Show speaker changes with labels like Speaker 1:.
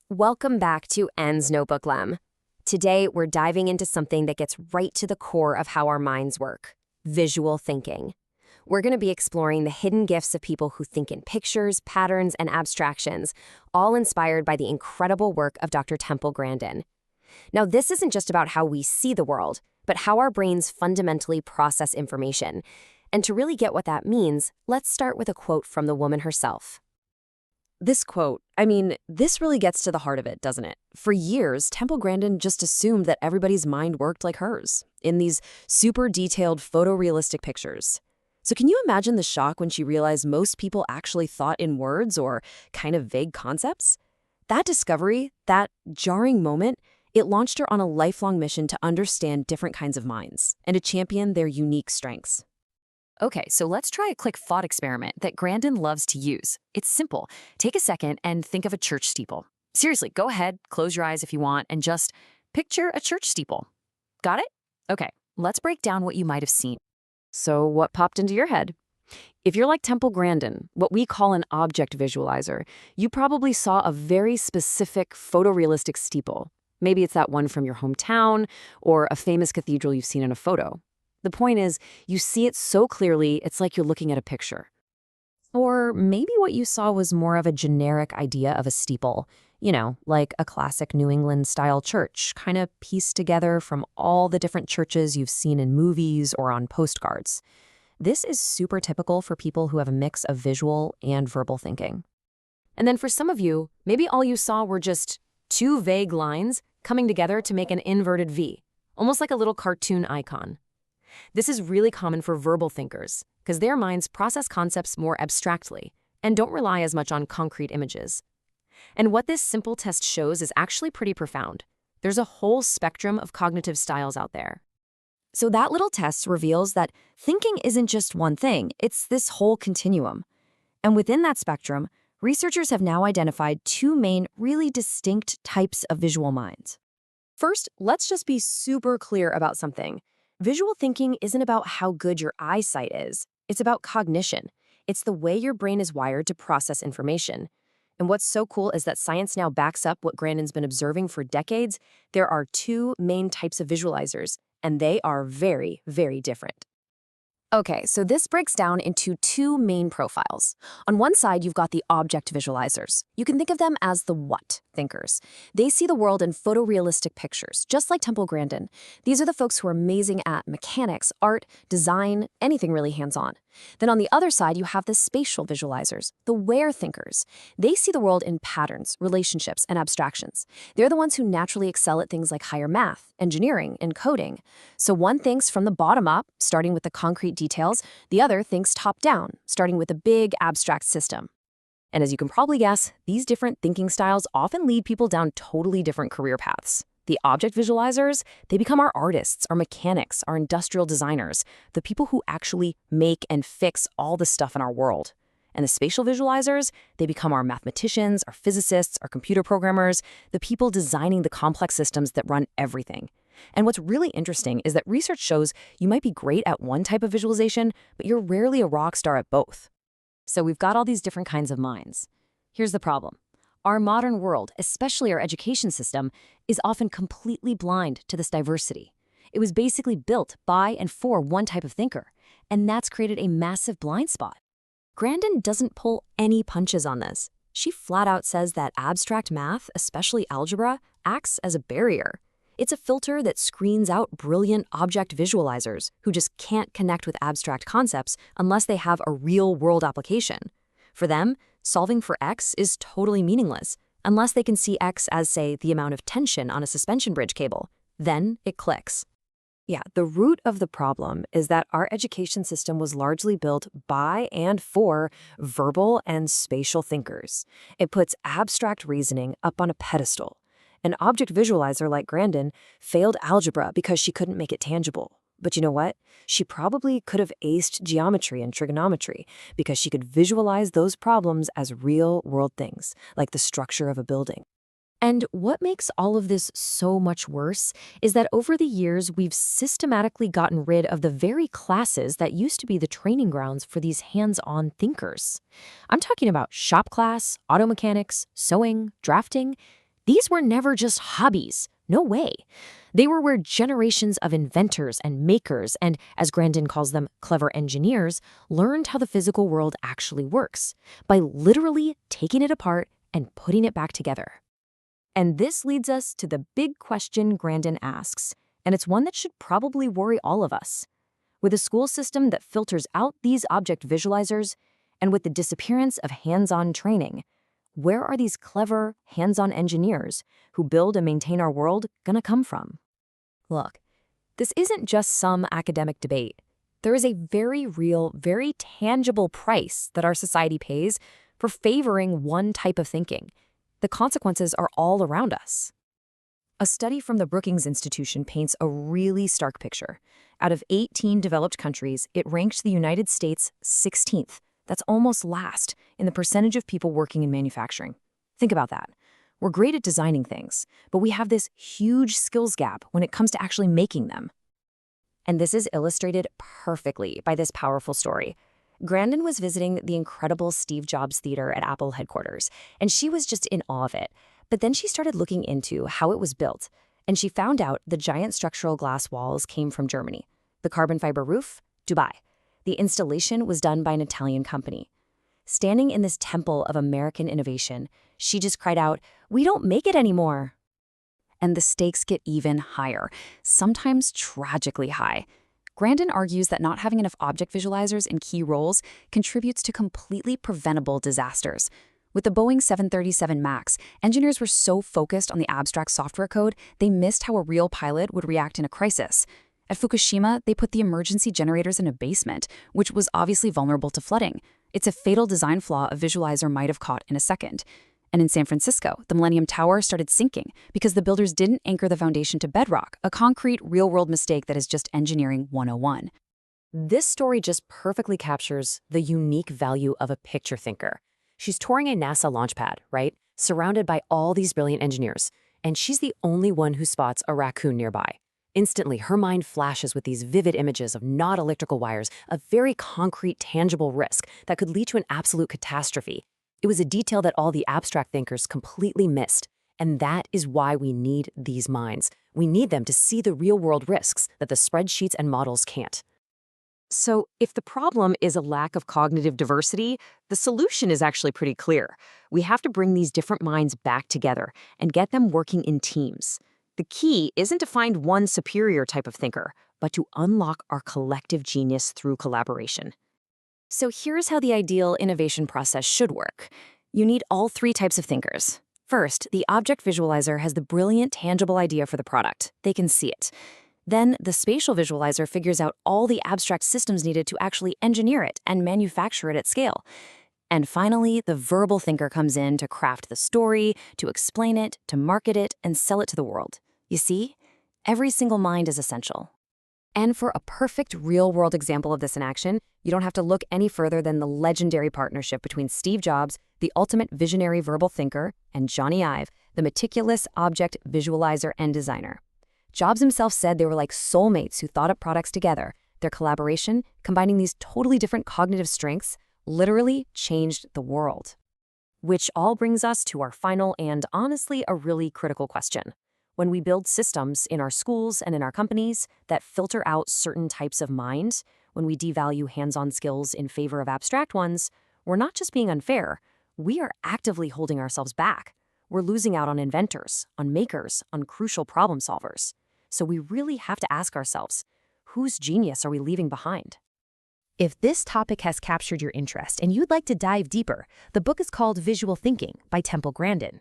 Speaker 1: Welcome back to N's NotebookLM. Today, we're diving into something that gets right to the core of how our minds work: visual thinking. We're going to be exploring the hidden gifts of people who think in pictures, patterns, and abstractions, all inspired by the incredible work of Dr. Temple Grandin. Now, this isn't just about how we see the world, but how our brains fundamentally process information. And to really get what that means, let's start with a quote from the woman herself. This quote, this really gets to the heart of it, doesn't it? For years, Temple Grandin just assumed that everybody's mind worked like hers, in these super detailed photorealistic pictures. So can you imagine the shock when she realized most people actually thought in words or kind of vague concepts? That discovery, that jarring moment, it launched her on a lifelong mission to understand different kinds of minds and to champion their unique strengths. Okay, so let's try a quick thought experiment that Grandin loves to use. It's simple. Take a second and think of a church steeple. Seriously, go ahead, close your eyes if you want, and just picture a church steeple. Got it? Okay, let's break down what you might have seen. So what popped into your head? If you're like Temple Grandin, what we call an object visualizer, you probably saw a very specific photorealistic steeple. Maybe it's that one from your hometown or a famous cathedral you've seen in a photo. The point is, you see it so clearly, it's like you're looking at a picture. Or maybe what you saw was more of a generic idea of a steeple, like a classic New England-style church, kind of pieced together from all the different churches you've seen in movies or on postcards. This is super typical for people who have a mix of visual and verbal thinking. And then for some of you, maybe all you saw were just two vague lines coming together to make an inverted V, almost like a little cartoon icon. This is really common for verbal thinkers, because their minds process concepts more abstractly and don't rely as much on concrete images. And what this simple test shows is actually pretty profound. There's a whole spectrum of cognitive styles out there. So that little test reveals that thinking isn't just one thing, it's this whole continuum. And within that spectrum, researchers have now identified two main, really distinct types of visual minds. First, let's just be super clear about something. Visual thinking isn't about how good your eyesight is. It's about cognition. It's the way your brain is wired to process information. And what's so cool is that science now backs up what Grandin's been observing for decades. There are two main types of visualizers, and they are very, very different. Okay, so this breaks down into two main profiles. On one side, you've got the object visualizers. You can think of them as the what thinkers. They see the world in photorealistic pictures, just like Temple Grandin. These are the folks who are amazing at mechanics, art, design, anything really hands-on. Then on the other side, you have the spatial visualizers, the where thinkers. They see the world in patterns, relationships, and abstractions. They're the ones who naturally excel at things like higher math, engineering, and coding. So one thinks from the bottom up, starting with the concrete details. The other thinks top down, starting with a big abstract system. And as you can probably guess, these different thinking styles often lead people down totally different career paths. The object visualizers, they become our artists, our mechanics, our industrial designers, the people who actually make and fix all the stuff in our world. And the spatial visualizers, they become our mathematicians, our physicists, our computer programmers, the people designing the complex systems that run everything. And what's really interesting is that research shows you might be great at one type of visualization, but you're rarely a rock star at both. So we've got all these different kinds of minds. Here's the problem. Our modern world, especially our education system, is often completely blind to this diversity. It was basically built by and for one type of thinker, and that's created a massive blind spot. Grandin doesn't pull any punches on this. She flat out says that abstract math, especially algebra, acts as a barrier. It's a filter that screens out brilliant object visualizers who just can't connect with abstract concepts unless they have a real-world application. For them, solving for X is totally meaningless, unless they can see X as, say, the amount of tension on a suspension bridge cable. Then it clicks. Yeah, the root of the problem is that our education system was largely built by and for verbal and spatial thinkers. It puts abstract reasoning up on a pedestal. An object visualizer like Grandin failed algebra because she couldn't make it tangible. But you know what? She probably could have aced geometry and trigonometry because she could visualize those problems as real-world things, like the structure of a building. And what makes all of this so much worse is that over the years, we've systematically gotten rid of the very classes that used to be the training grounds for these hands-on thinkers. I'm talking about shop class, auto mechanics, sewing, drafting. These were never just hobbies. No way. They were where generations of inventors and makers, and as Grandin calls them, clever engineers, learned how the physical world actually works by literally taking it apart and putting it back together. And this leads us to the big question Grandin asks, and it's one that should probably worry all of us. With a school system that filters out these object visualizers, and with the disappearance of hands-on training, where are these clever, hands-on engineers who build and maintain our world gonna come from? Look, this isn't just some academic debate. There is a very real, very tangible price that our society pays for favoring one type of thinking. The consequences are all around us. A study from the Brookings Institution paints a really stark picture. Out of 18 developed countries, it ranked the United States 16th. That's almost last in the percentage of people working in manufacturing. Think about that. We're great at designing things, but we have this huge skills gap when it comes to actually making them. And this is illustrated perfectly by this powerful story. Grandin was visiting the incredible Steve Jobs Theater at Apple headquarters, and she was just in awe of it. But then she started looking into how it was built, and she found out the giant structural glass walls came from Germany. The carbon fiber roof, Dubai. The installation was done by an Italian company. Standing in this temple of American innovation, she just cried out, "We don't make it anymore." And the stakes get even higher, sometimes tragically high. Grandin argues that not having enough object visualizers in key roles contributes to completely preventable disasters. With the Boeing 737 MAX, engineers were so focused on the abstract software code, they missed how a real pilot would react in a crisis. At Fukushima, they put the emergency generators in a basement, which was obviously vulnerable to flooding. It's a fatal design flaw a visualizer might have caught in a second. And in San Francisco, the Millennium Tower started sinking because the builders didn't anchor the foundation to bedrock, a concrete, real-world mistake that is just engineering 101. This story just perfectly captures the unique value of a picture thinker. She's touring a NASA launch pad, right? Surrounded by all these brilliant engineers. And she's the only one who spots a raccoon nearby. Instantly, her mind flashes with these vivid images of not electrical wires, a very concrete, tangible risk that could lead to an absolute catastrophe. It was a detail that all the abstract thinkers completely missed. And that is why we need these minds. We need them to see the real-world risks that the spreadsheets and models can't. So, if the problem is a lack of cognitive diversity, the solution is actually pretty clear. We have to bring these different minds back together and get them working in teams. The key isn't to find one superior type of thinker, but to unlock our collective genius through collaboration. So here's how the ideal innovation process should work. You need all three types of thinkers. First, the object visualizer has the brilliant, tangible idea for the product. They can see it. Then, the spatial visualizer figures out all the abstract systems needed to actually engineer it and manufacture it at scale. And finally, the verbal thinker comes in to craft the story, to explain it, to market it, and sell it to the world. You see, every single mind is essential. And for a perfect real-world example of this in action, you don't have to look any further than the legendary partnership between Steve Jobs, the ultimate visionary verbal thinker, and Johnny Ive, the meticulous object visualizer and designer. Jobs himself said they were like soulmates who thought up products together. Their collaboration, combining these totally different cognitive strengths, literally changed the world. Which all brings us to our final and honestly a really critical question. When we build systems in our schools and in our companies that filter out certain types of mind, when we devalue hands-on skills in favor of abstract ones, we're not just being unfair, we are actively holding ourselves back. We're losing out on inventors, on makers, on crucial problem solvers. So we really have to ask ourselves, whose genius are we leaving behind? If this topic has captured your interest and you'd like to dive deeper, the book is called Visual Thinking by Temple Grandin.